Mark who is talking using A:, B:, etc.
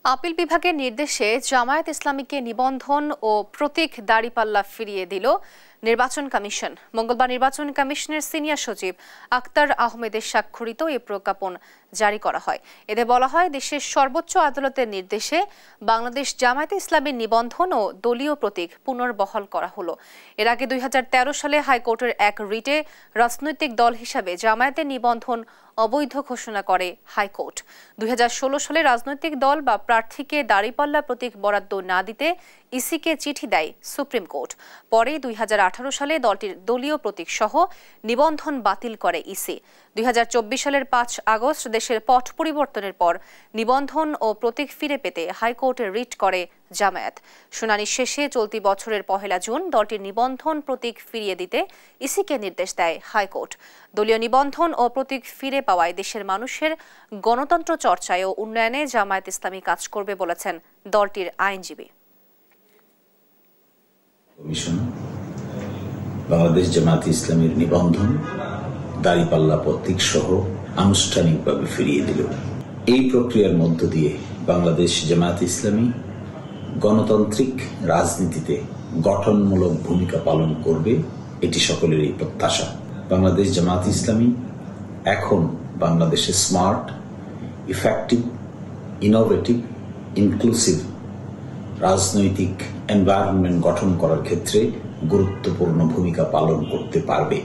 A: Appeal বিভাগের নির্দেশে জামায়াত ইসলামীকে নিবন্ধন ও প্রতীক দাড়িপাল্লা ফিরিয়ে দিল নির্বাচন কমিশন। মঙ্গলবার নির্বাচন কমিশনের সিনিয়র সচিব আক্তার আহমেদের স্বাক্ষরিত এই প্রজ্ঞাপন জারি করা হয়। এতে বলা হয়, দেশের সর্বোচ্চ আদালতের নির্দেশে বাংলাদেশ জামায়াত ইসলামীর নিবন্ধন ও দলীয় প্রতীক পুনর্বহাল করা হলো। এর আগে 2013 সালে হাইকোর্টের এক রিটে রাজনৈতিক দল হিসাবে জামায়াতের নিবন্ধন অবৈধ ঘোষণা করে হাইকোর্ট। 2016 সালে রাজনৈতিক দল বা প্রার্থীকে দাড়িপাল্লা প্রতীক বরাদ্দ না দিতে ইসিকে চিঠি দেয় সুপ্রিম কোর্ট। পরে 2018 সালে দলটির দলীয় প্রতীক সহ নিবন্ধন বাতিল করে ইসি। 2024 সালের 5 আগস্ট দেশের পট পরিবর্তনের পর নিবন্ধন ও প্রতীক ফিরে পেতে হাইকোর্টে রিট করে জামায়াত। শুনানি শেষে চলতি বছরের 1 জুন দলটির নিবন্ধন প্রতীক ফিরিয়ে দিতে ইসিকে নির্দেশ দেয় হাইকোর্ট। দলীয় নিবন্ধন ও প্রতীক ফিরে পাওয়ায় দেশের মানুষের গণতন্ত্র চর্চায় ও উন্নয়নে জামায়াত ইসলামী কাজ করবে বলেছেন দলটির আইনজীবী।
B: কমিশন বাংলাদেশ জামায়াত ইসলামীর নিবন্ধন দাড়িপাল্লা প্রতীক সহ আনুষ্ঠানিকভাবে ফিরিয়ে দিল। এই প্রক্রিয়ার মধ্য দিয়ে বাংলাদেশ জামায়াত ইসলামী গণতান্ত্রিক রাজনীতিতে গঠনমূলক ভূমিকা পালন করবে, এটি সকলেরই প্রত্যাশা। বাংলাদেশ জামায়াত ইসলামী এখন বাংলাদেশের স্মার্ট, ইফেক্টিভ, ইনোভেটিভ, ইনক্লুসিভ রাজনৈতিক এনভায়রনমেন্ট গঠন করার ক্ষেত্রে গুরুত্বপূর্ণ ভূমিকা পালন করতে পারবে।